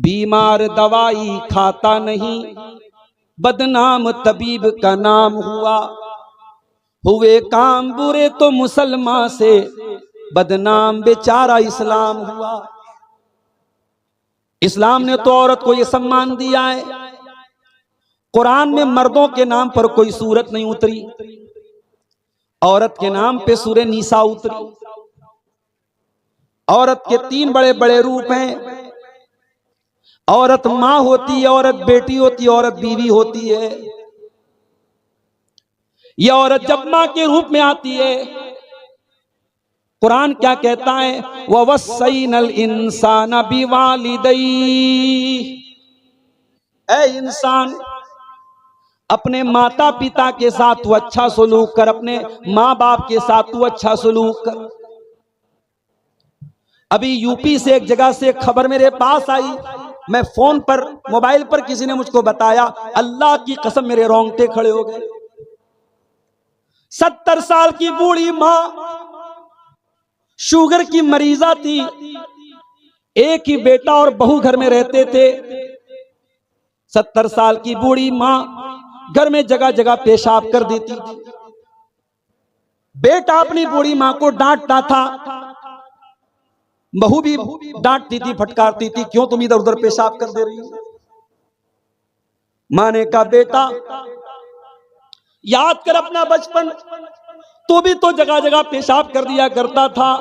बीमार दवाई खाता नहीं, बदनाम तबीब का नाम हुआ। हुए काम बुरे तो मुसलमान से, बदनाम बेचारा इस्लाम हुआ। इस्लाम ने तो औरत को यह सम्मान दिया है। कुरान में मर्दों के नाम पर कोई सूरत नहीं उतरी, औरत के नाम पे सूरह निसा उतरी। औरत के 3 बड़े बड़े रूप हैं। औरत मां होती है, औरत बेटी होती है, औरत बीवी होती है। यह औरत जब मां के रूप में आती है, कुरान क्या कहता है, ववस्सैनल इंसान बिवालिदैहि, ऐ इंसान अपने माता पिता के साथ तू अच्छा सलूक कर, अपने माँ बाप के साथ तू अच्छा सलूक कर। अभी यूपी से एक जगह से खबर मेरे पास आई, मैं फोन पर मोबाइल पर किसी ने मुझको बताया, अल्लाह की कसम मेरे रोंगटे खड़े हो गए। 70 साल की बूढ़ी मां, शुगर की मरीजा थी, एक ही बेटा और बहू घर में रहते थे। 70 साल की बूढ़ी मां घर में जगह जगह पेशाब कर देती थी। बेटा अपनी बूढ़ी मां को डांटता था, बहू भी डांटती थी, फटकारती थी, क्यों तुम इधर उधर पेशाब कर दे रही हो। मां ने कहा, बेटा याद कर अपना बचपन, तू भी तो जगह जगह पेशाब कर दिया करता था,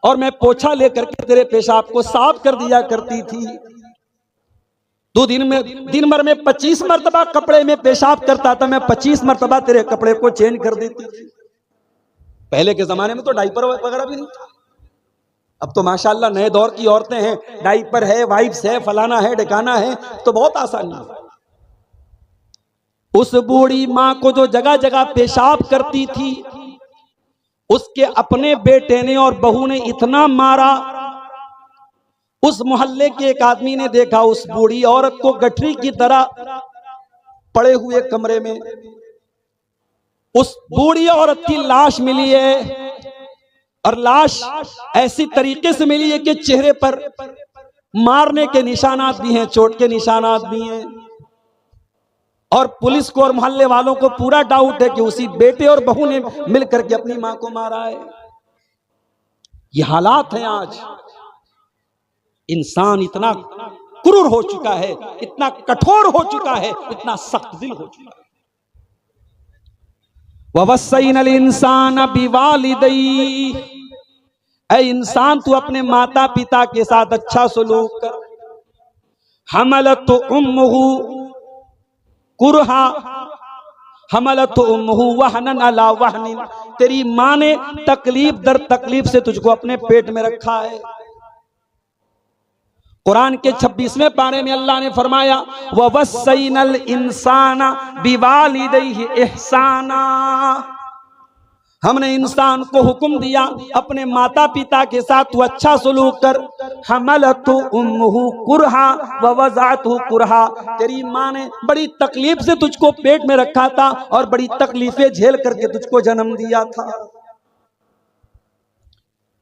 और मैं पोछा लेकर के तेरे पेशाब को साफ कर दिया करती थी। तू दिन भर में 25 मरतबा कपड़े में पेशाब करता था, मैं 25 मरतबा तेरे कपड़े को चेंज कर देती थी। पहले के जमाने में तो डाइपर वगैरह भी नहीं था। अब तो माशाल्लाह नए दौर की औरतें हैं, डाइपर है, वाइप्स है, फलाना है, ढकाना है, तो बहुत आसानी है। उस बूढ़ी मां को जो जगह जगह पेशाब करती थी, उसके अपने बेटे ने और बहू ने इतना मारा, उस मोहल्ले के एक आदमी ने देखा उस बूढ़ी औरत को गठरी की तरह पड़े हुए कमरे में। उस बूढ़ी औरत की लाश मिली है, और लाश ऐसी तरीके से मिली है कि चेहरे पर मारने के निशानात भी हैं, चोट के निशानात भी हैं। और पुलिस को और मोहल्ले वालों को पूरा डाउट है कि उसी बेटे और बहू ने मिलकर के अपनी मां को मारा है। ये हालात हैं आज। इंसान इतना क्रूर हो चुका है, इतना कठोर हो चुका है, इतना सख्त दिल हो चुका है। ववस्सैनल इंसान बिवालिदैहि, ऐ इंसान तू अपने माता पिता के साथ अच्छा सलूक कर। हमलतु उम्मुहु कुरहा, हमलतु उम्मुहु वहनन अला वहनिन, तेरी मां ने तकलीफ दर तकलीफ से तुझको अपने पेट में रखा है। कुरान के 26वें पारे में अल्लाह ने फरमाया, ववस्सैनल इंसाना बिवालिदैहि इहसाना, हमने इंसान को हुक्म दिया अपने माता पिता के साथ तू अच्छा सलूक कर। हमलतु उम्मुहु कुरहा व वज़अतहु कुरहा, तेरी मां ने बड़ी तकलीफ से तुझको पेट में रखा था और बड़ी तकलीफें झेल करके तुझको जन्म दिया था।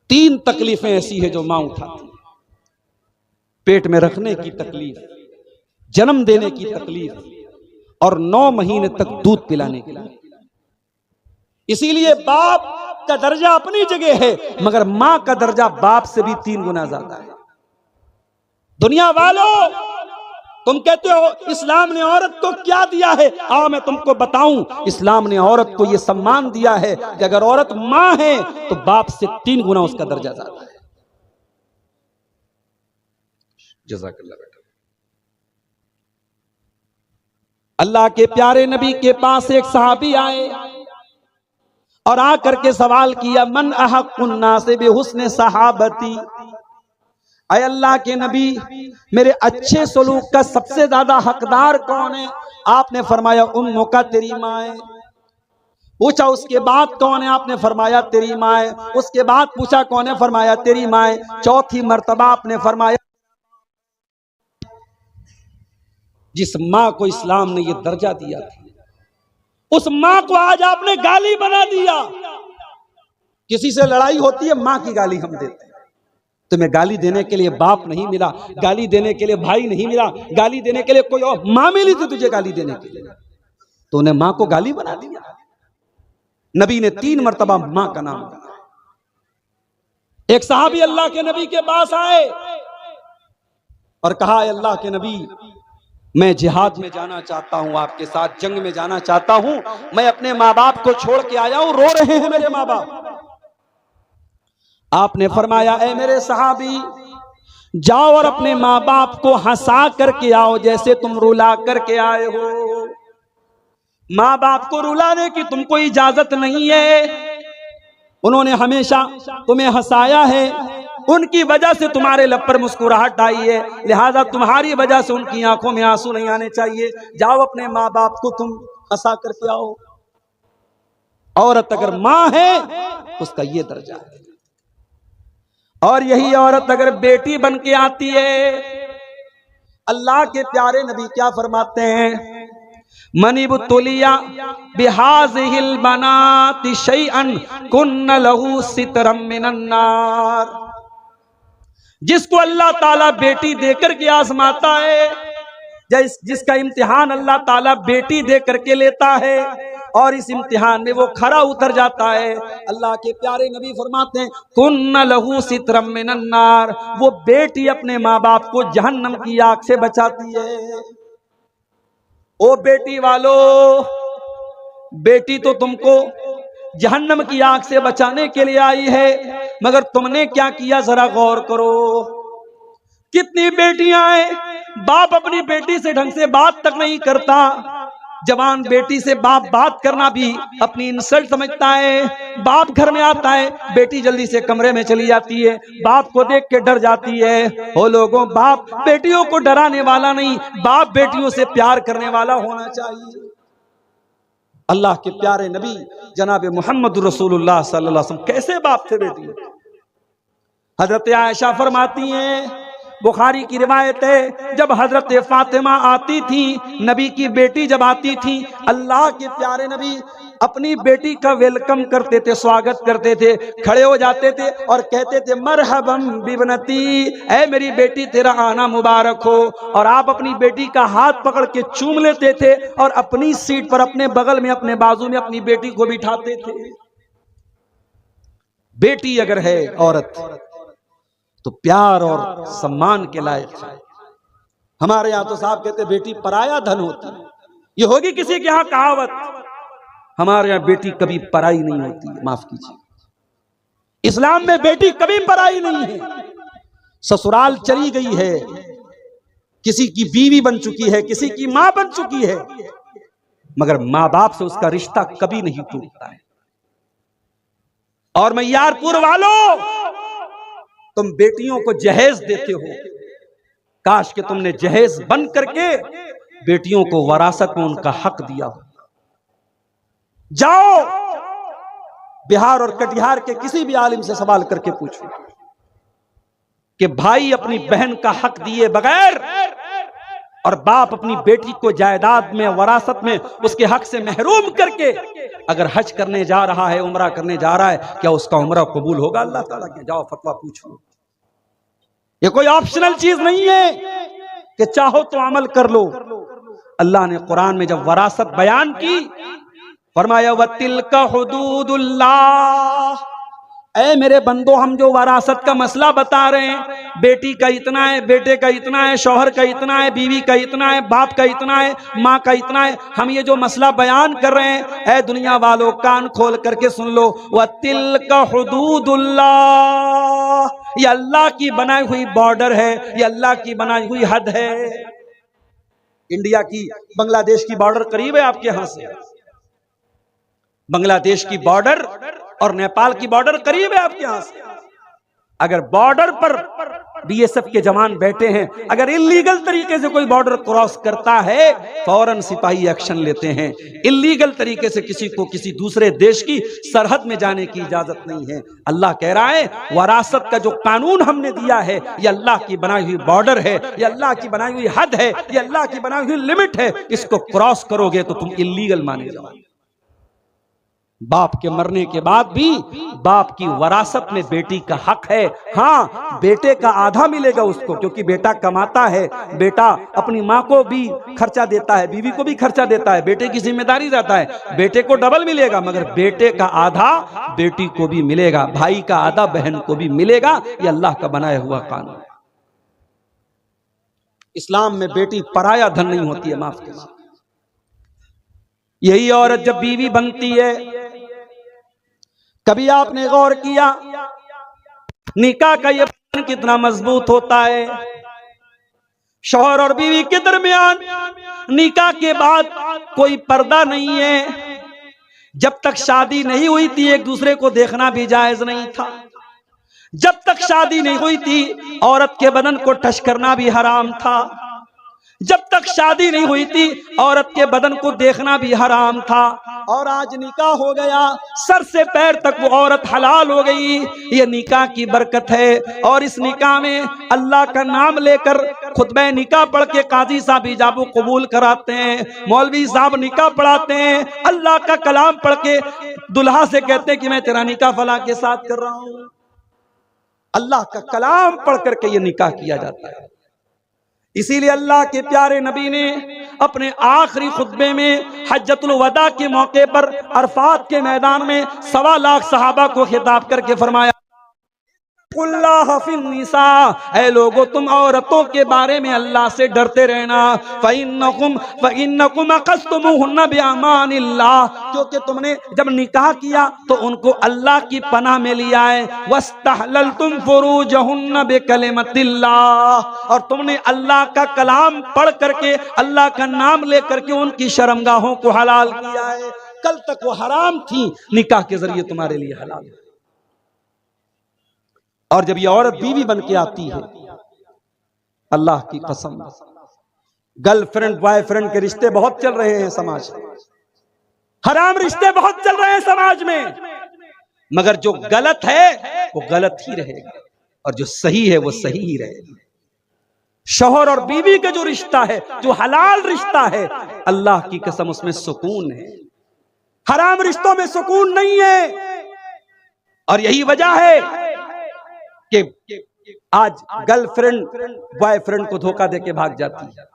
3 तकलीफें ऐसी है जो मां उठाती है, पेट में रखने की तकलीफ, जन्म देने की तकलीफ, और 9 महीने तक दूध पिलाने के लिए। इसीलिए बाप का दर्जा अपनी जगह है, मगर मां का दर्जा बाप से भी 3 गुना ज्यादा है। दुनिया वालों, तुम कहते हो इस्लाम ने औरत को क्या दिया है, आओ मैं तुमको बताऊं। इस्लाम ने औरत को यह सम्मान दिया है कि अगर औरत मां है तो बाप से 3 गुना उसका दर्जा ज्यादा है। जज़ाकल्लाह बेटा। अल्लाह के प्यारे नबी के पास एक सहाबी आए और आकर के सवाल किया, मन अहक्कुन नास बिहुस्न सहाबती, अय अल्लाह के नबी मेरे अच्छे सलूक का सबसे ज्यादा हकदार कौन है। आपने फरमाया उम्मुका, तेरी माँ है। पूछा उसके बाद कौन है, आपने फरमाया तेरी माँ है। उसके बाद पूछा कौन है, फरमाया तेरी माँ है। चौथी मर्तबा आपने फरमाया, जिस माँ को इस्लाम ने यह दर्जा दिया था, उस माँ को आज आपने गाली बना दिया। किसी से लड़ाई होती है, माँ की गाली हम देते हैं। तुम्हें गाली देने के लिए बाप नहीं मिला, गाली देने के लिए भाई नहीं मिला, गाली देने के लिए कोई और मां मिली थी तुझे गाली देने के लिए, तो उन्हें मां को गाली बना दिया। नबी ने 3 मरतबा मां का नाम लिया। एक सहाबी अल्लाह के नबी के पास आए और कहा, अल्लाह के नबी, मैं जिहाद में जाना चाहता हूं, आपके साथ जंग में जाना चाहता हूं, मैं अपने माँ बाप को छोड़ के आया हूं, रो रहे हैं मेरे माँ बाप। आपने फरमाया, ऐ मेरे सहाबी, जाओ और अपने माँ बाप को हंसा करके आओ जैसे तुम रुला करके आए हो। माँ बाप को रुलाने की तुमको इजाजत नहीं है, उन्होंने हमेशा तुम्हें हंसाया है, उनकी वजह से तुम्हारे लब पर मुस्कुराहट आई है, लिहाजा तुम्हारी वजह से उनकी आंखों में आंसू नहीं आने चाहिए। जाओ अपने माँ बाप को तुम हंसा करके आओ। औरत अगर माँ है उसका ये दर्जा है, और यही औरत अगर बेटी बन के आती है, अल्लाह के प्यारे नबी क्या फरमाते हैं, मनिबुतुलिया बिहाज़िहिल बनाति शैअन कुन्न लहू सितरम मिनन नार। जिसको अल्लाह ताला बेटी देकर के आजमाता है, जिसका इम्तिहान अल्लाह ताला बेटी दे करके लेता है और इस इम्तिहान में वो खरा उतर जाता है, अल्लाह के प्यारे नबी फरमाते हैं, कुन्न लहू सितरम मिनन नार। वो बेटी अपने माँ बाप को जहन्नम की आग से बचाती है। ओ बेटी वालो, बेटी तो तुमको जहन्नम की आग से बचाने के लिए आई है, मगर तुमने क्या किया जरा गौर करो। कितनी बेटियां हैं, बाप अपनी बेटी से ढंग से बात तक नहीं करता, जवान बेटी से बाप बात करना भी अपनी इंसल्ट समझता है। बाप घर में आता है, बेटी जल्दी से कमरे में चली जाती है, बाप को देख के डर जाती है। ओ लोगों, बाप बेटियों को डराने वाला नहीं, बाप बेटियों से प्यार करने वाला होना चाहिए। अल्लाह के प्यारे नबी जनाब मोहम्मद रसूलुल्लाह सल्लल्लाहु अलैहि वसल्लम कैसे बाप थे बेटी। हजरत आयशा फरमाती हैं, बुखारी की रिवायत है, जब हजरत फातिमा आती थी, नबी की बेटी जब आती थी, अल्लाह के प्यारे नबी अपनी बेटी का वेलकम करते थे, स्वागत करते थे, खड़े हो जाते थे और कहते थे, मरहबम बिबनती, ऐ मेरी बेटी तेरा आना मुबारक हो। और आप अपनी बेटी का हाथ पकड़ के चूम लेते थे और अपनी सीट पर, अपने बगल में, अपने बाजू में अपनी बेटी को बिठाते थे। बेटी अगर है औरत तो प्यार और सम्मान के लायक है। हमारे यहां तो साहब कहते बेटी पराया धन होती है, ये होगी किसी के यहां कहावत, हमारे यहां बेटी कभी पराई नहीं होती, माफ कीजिए। इस्लाम में बेटी कभी पराई नहीं है। ससुराल चली गई है, किसी की बीवी बन चुकी है, किसी की मां बन चुकी है, मगर मां बाप से उसका रिश्ता कभी नहीं टूटता है। और मैयारपुर वालों, तुम बेटियों को जहेज देते हो, काश कि तुमने जहेज बन करके बेटियों को वरासत में उनका हक दिया हो। जाओ बिहार और कटिहार के किसी भी आलिम से सवाल करके पूछो कि भाई अपनी बहन का हक दिए बगैर और बाप अपनी बेटी को जायदाद में, वरासत में उसके हक से महरूम करके अगर हज करने जा रहा है, उम्रा करने जा रहा है, क्या उसका उम्रा कबूल होगा अल्लाह ताला के? जाओ फतवा पूछो। ये कोई ऑप्शनल चीज नहीं है कि चाहो तो अमल कर लो। अल्लाह ने कुरान में जब वरासत बयान की, फरमाया वतिल्का हुदूदुल्लाह, ऐ मेरे बंदो, हम जो वरासत का मसला बता रहे हैं, बेटी का इतना है, बेटे का इतना है, शौहर का इतना है, बीवी का इतना है, बाप का इतना है, माँ का इतना है, हम ये जो मसला बयान कर रहे हैं, ऐ दुनिया वालों कान खोल करके सुन लो, वतिल्का हुदूदुल्लाह, ये अल्लाह की बनाई हुई बॉर्डर है, ये अल्लाह की बनाई हुई हद है। इंडिया की बांग्लादेश की बॉर्डर करीब है आपके यहां से, बांग्लादेश की बॉर्डर और नेपाल की बॉर्डर करीब है आपके यहां से। अगर बॉर्डर पर बीएसएफ के जवान बैठे हैं, अगर इल्लीगल तरीके से कोई बॉर्डर क्रॉस करता है, फौरन सिपाही एक्शन लेते हैं। इल्लीगल तरीके से किसी को किसी दूसरे देश की सरहद में जाने की इजाजत नहीं है। अल्लाह कह रहा है वरासत का जो कानून हमने दिया है, ये अल्लाह की बनाई हुई बॉर्डर है, ये अल्लाह की बनाई हुई हद है, ये अल्लाह की बनाई हुई लिमिट है। इसको क्रॉस करोगे तो तुम इल्लीगल माने जाओगे। बाप के मरने के बाद भी बाप की वरासत में बेटी का हक है। हाँ, बेटे का आधा मिलेगा उसको, क्योंकि बेटा कमाता है, बेटा अपनी माँ को भी खर्चा देता है, बीवी को भी खर्चा देता है, बेटे की जिम्मेदारी रहता है, बेटे को डबल मिलेगा, मगर बेटे का आधा बेटी को भी मिलेगा, भाई का आधा बहन को भी मिलेगा। ये अल्लाह का बनाया हुआ कानून है। इस्लाम में बेटी पराया धन नहीं होती है, माफ कीजिए। यही औरत जब बीवी बनती है, कभी आपने गौर किया निकाह का ये बंधन कितना मजबूत होता है? शौहर और बीवी के दरमियान निकाह के बाद कोई पर्दा नहीं है। जब तक शादी नहीं हुई थी एक दूसरे को देखना भी जायज नहीं था। जब तक शादी नहीं हुई थी औरत के बदन को टच करना भी हराम था। जब तक शादी नहीं हुई थी औरत के बदन को देखना भी हराम था। और आज निकाह हो गया, सर से पैर तक वो औरत हलाल हो गई। ये निकाह की बरकत है। और इस निकाह में अल्लाह का नाम लेकर खुतबे निकाह पढ़ के काजी साहब इजाबो कबूल कराते हैं, मौलवी साहब निकाह पढ़ाते हैं, अल्लाह का कलाम पढ़ के दुल्हा से कहते हैं कि मैं तेरा निकाह फला के साथ कर रहा हूं। अल्लाह का कलाम पढ़ करके ये निकाह किया जाता है। इसीलिए अल्लाह के प्यारे नबी ने अपने आखिरी खुतबे में हज्जतुल वदा के मौके पर अरफात के मैदान में 1.25 लाख सहाबा को खिताब करके फरमाया, ऐ लोगों तुम औरतों के बारे में अल्लाह से डरते रहना। फ़इन्नकुम अक़स्तुमूहुन्ना बिअमानिल्लाह, क्योंकि तुमने जब निकाह किया तो उनको अल्लाह की पनाह में लिया है। वस्तहललतुम फुरूजहुन्ना बिकलिमतिल्लाह, और तुमने अल्लाह का कलाम पढ़ करके अल्लाह का नाम लेकर के उनकी शर्मगाहों को हलाल किया है। कल तक वो हराम थी, निकाह के जरिए तुम्हारे लिए हलाल है। और जब ये औरत बीवी बन के आती है, अल्लाह की कसम, गर्लफ्रेंड बॉयफ्रेंड के रिश्ते बहुत चल रहे हैं समाज में, हराम रिश्ते बहुत चल रहे हैं समाज में, मगर जो गलत है वो गलत ही रहेगा और जो सही है वो सही ही रहेगा। शौहर और बीवी का जो रिश्ता है, जो हलाल रिश्ता है, अल्लाह की कसम उसमें सुकून है। हराम रिश्तों में सुकून नहीं है। और यही वजह है कि आज गर्लफ्रेंड बॉयफ्रेंड को धोखा देके भाग जाती है।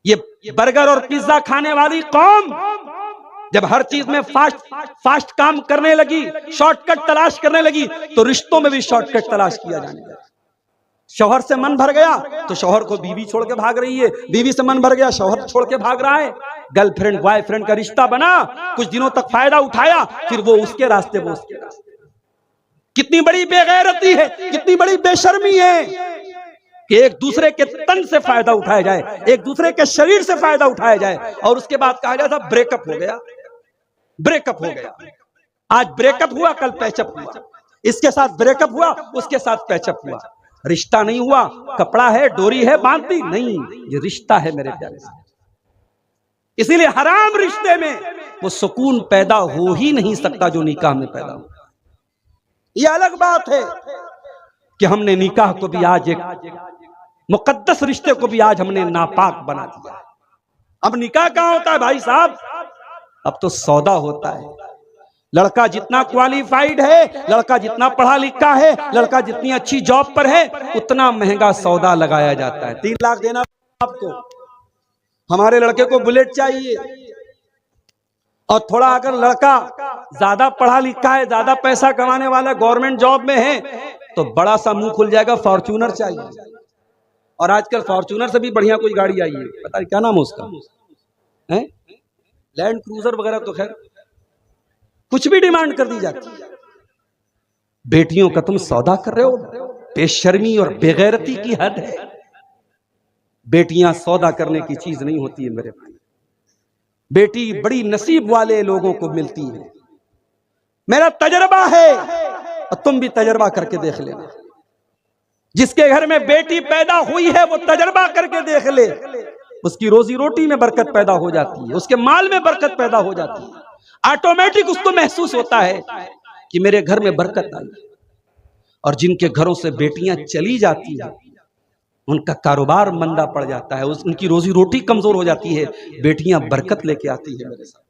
ये बर्गर और पिज्जा खाने वाली कौम जब हर चीज में फास्ट काम करने लगी, शॉर्टकट तलाश करने लगी, तो रिश्तों में भी शॉर्टकट तलाश किया जाने लगा। शौहर से मन भर गया तो शौहर को बीवी छोड़ के भाग रही है, बीवी से मन भर गया शौहर छोड़ के भाग रहा है। गर्लफ्रेंड बॉयफ्रेंड का रिश्ता बना, कुछ दिनों तक फायदा उठाया, फिर वो उसके रास्ते वो उसके रास्ते। कितनी बड़ी बेगैरती है, कितनी बड़ी बेशर्मी है कि एक दूसरे के तन से फायदा उठाया जाए, एक दूसरे के शरीर से फायदा उठाया जाए और उसके बाद कहा जाता ब्रेकअप हो गया, ब्रेकअप हो गया। आज ब्रेकअप हुआ, कल पैचअप हुआ, इसके साथ ब्रेकअप हुआ, उसके साथ पैचअप हुआ। रिश्ता नहीं हुआ, कपड़ा है, डोरी है, बांधती नहीं, ये रिश्ता है मेरे प्यारे से। इसीलिए हराम रिश्ते में वो सुकून पैदा हो ही नहीं सकता जो निकाह में पैदा हुआ। ये अलग बात है कि हमने निकाह को भी आज एक मुकद्दस रिश्ते को भी आज हमने नापाक बना दिया। अब निकाह कहां होता है भाई साहब? अब तो सौदा होता है। लड़का जितना क्वालिफाइड है, लड़का जितना पढ़ा लिखा है, लड़का जितनी अच्छी जॉब पर है, उतना महंगा सौदा लगाया जाता है। 3 लाख देना आपको, हमारे लड़के को बुलेट चाहिए। और थोड़ा अगर लड़का ज्यादा पढ़ा लिखा है, ज्यादा पैसा कमाने वाला, गवर्नमेंट जॉब में है, तो बड़ा सा मुंह खुल जाएगा, फॉर्च्यूनर चाहिए। और आजकल फॉर्च्यूनर से भी बढ़िया कोई गाड़ी आई है, पता नहीं क्या नाम है उसका, है लैंड क्रूजर वगैरह, तो खैर कुछ भी डिमांड कर दी जाती है। बेटियों का तुम सौदा कर रहे हो, बेशर्मी और बेगैरती की हद है। बेटियां सौदा करने की चीज नहीं होती है मेरे भाई। बेटी बड़ी नसीब वाले लोगों को मिलती है। मेरा तजर्बा है और तुम भी तजर्बा करके देख लेना। जिसके घर में बेटी पैदा हुई है वो तजर्बा करके देख ले, उसकी रोजी रोटी में बरकत पैदा हो जाती है, उसके माल में बरकत पैदा हो जाती है। ऑटोमेटिक उसको महसूस होता है कि मेरे घर में बरकत आई। और जिनके घरों से बेटियां चली जाती है उनका कारोबार मंदा पड़ जाता है, उनकी रोजी रोटी कमजोर हो जाती है। बेटियां बरकत लेके आती है मेरे साथ।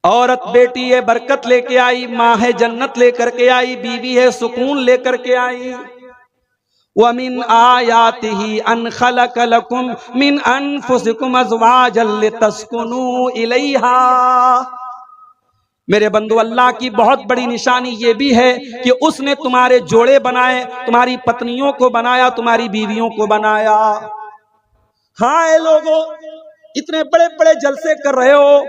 औरत बेटी है, बरकत लेके आई, माँ है, जन्नत लेकर के आई, बीवी है, सुकून लेकर के आई। वमिन आयातिही अन खलक लकुम मिन अनफुसिकुम अज़वाजन लितस्कुनू इलैहा। मेरे बंधु, अल्लाह की बहुत बड़ी निशानी ये भी है कि उसने तुम्हारे जोड़े बनाए, तुम्हारी पत्नियों को बनाया, तुम्हारी बीवियों को बनाया। हाँ ए लोगों, इतने बड़े बड़े जलसे कर रहे हो,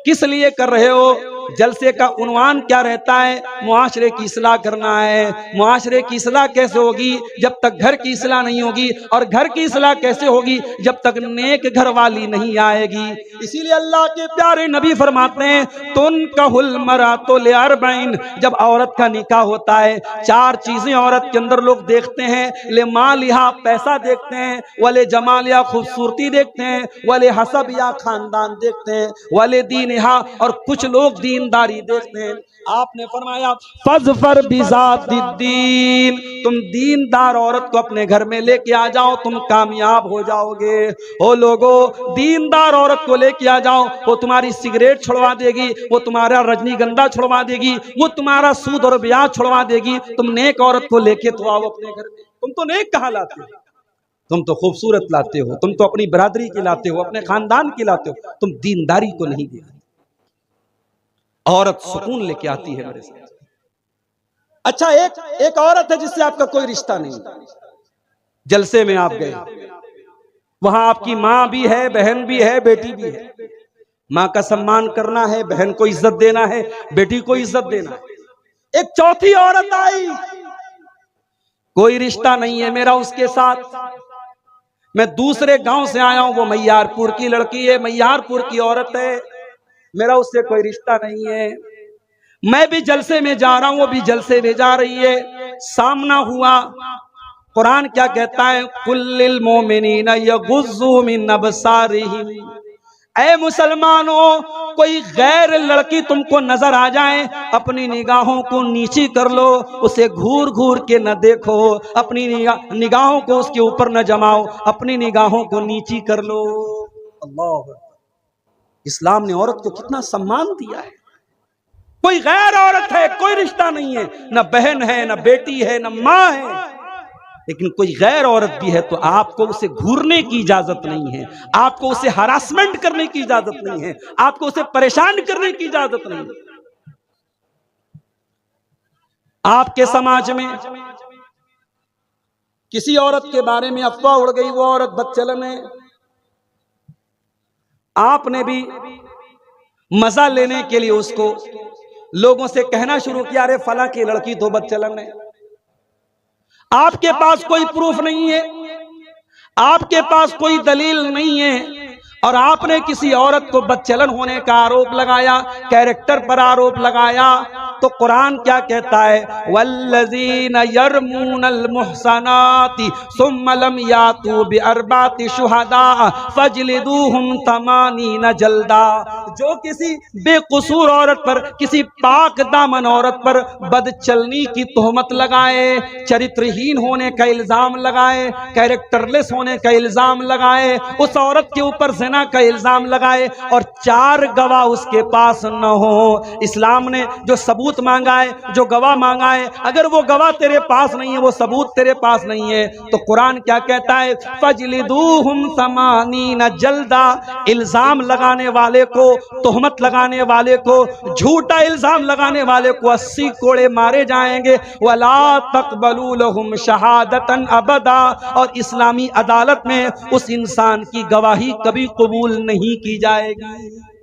किस लिए कर रहे हो? जलसे का उन्वान क्या रहता है? मुआशरे की इस्लाह करना है। मुआशरे की इस्लाह कैसे होगी? जब तक घर की इस्लाह नहीं होगी। और घर की इस्लाह कैसे होगी? जब तक नेक घर वाली नहीं आएगी। इसीलिए अल्लाह के प्यारे नबी फरमाते हैं, तुनकहुल मरातु लिअरबईन, जब औरत का निकाह होता है, चार चीजें औरत के अंदर लोग देखते हैं। ले मालिहा, पैसा देखते हैं, वले जमालिया, खूबसूरती देखते हैं, वले हसब या खानदान देखते हैं, वले दीनहा, और कुछ लोग दीनदारी देखते हैं। आपने फरमाया फज़फर बिज़ातिद्दीन, तुम दीनदार औरत को अपने घर में लेके आ जाओ, तुम कामयाब हो जाओगे। ओ लोगो, दीनदार औरत को लेके आ जाओ, वो तुम्हारी सिगरेट छुड़वा देगी, वो तुम्हारा रजनीगंधा छुड़वा देगी, वो तुम्हारा सूद और ब्याज छुड़वा देगी। तुम नेक औरत को लेके तो आओ अपने घर में। तुम तो नेक कहाँ लाते हो? तुम तो खूबसूरत लाते हो, तुम तो अपनी बरादरी की लाते हो, अपने खानदान की लाते हो, तुम दीनदारी को नहीं देते। औरत सुकून लेके आती है मेरे साथ। अच्छा, एक औरत है जिससे आपका कोई रिश्ता नहीं, जलसे में आप गए, वहां आपकी माँ भी है, बहन भी है, बेटी भी है। माँ का सम्मान करना है, बहन को इज्जत देना है, बेटी को इज्जत देना है। एक चौथी औरत आई, कोई रिश्ता नहीं है मेरा उसके साथ, मैं दूसरे गांव से आया हूं, वो मैयारपुर की लड़की है, मैयारपुर की औरत है, मेरा उससे कोई रिश्ता नहीं है। मैं भी जलसे में जा रहा हूं, वो भी जलसे में जा रही है, सामना हुआ। कुरान क्या कहता है? कुल्लिल मोमिनीना यगुज़्ज़ू मिन अबसारिहिम। ऐ मुसलमानों, कोई गैर लड़की तुमको नजर आ जाए, अपनी निगाहों को नीची कर लो, उसे घूर घूर के न देखो, अपनी निगाहों को उसके ऊपर न जमाओ, अपनी निगाहों को नीची कर लो। अल्लाह, इस्लाम ने औरत को कितना सम्मान दिया है। कोई गैर औरत है, कोई रिश्ता नहीं है, न बहन है, न बेटी है, न माँ है, लेकिन कोई गैर औरत भी है तो आपको उसे घूरने की इजाजत नहीं है, आपको उसे हरासमेंट करने की इजाजत नहीं है, आपको उसे परेशान करने की इजाजत नहीं है। आपके समाज में किसी औरत के बारे में अफवाह उड़ गई, वो औरत बदचलन है, आपने भी मजा लेने के लिए उसको लोगों से कहना शुरू किया, अरे फला की लड़की तो बदचलन है। आपके पास कोई प्रूफ नहीं है, आपके पास कोई दलील नहीं है, और आपने किसी औरत को बदचलन होने का आरोप लगाया, कैरेक्टर पर आरोप लगाया। तो कुरान क्या कहता है? वल्लज़ीना यरमूनल मुहसनाति सुम्मा लम यातू बिअरबाति शुहदा फजलिदूहुम तमानीना जल्दा। जो किसी बेकसूर औरत पर, किसी पाक दामन औरत पर बदचलनी की तोहमत लगाए, चरित्रहीन होने का इल्जाम लगाए, कैरेक्टरलेस होने का इल्जाम लगाए, उस औरत के ऊपर ज़िना का इल्जाम लगाए और 4 गवाह उसके पास न हो। इस्लाम ने जो सबूत मांगा है, जो गवाह मांगा है, अगर वो गवाह तेरे पास नहीं है, वो सबूत तेरे पास नहीं है, तो कुरान क्या कहता है? फजलिदूहुम समानीना जल्दा। इल्जाम लगाने वाले को, तोहमत लगाने वाले को, झूठा इल्जाम लगाने वाले को 80 कोड़े मारे जाएंगे। वला तक़बलू लहुम शहादतन अबदा। और इस्लामी अदालत में उस इंसान की गवाही कभी कबूल नहीं की जाएगी।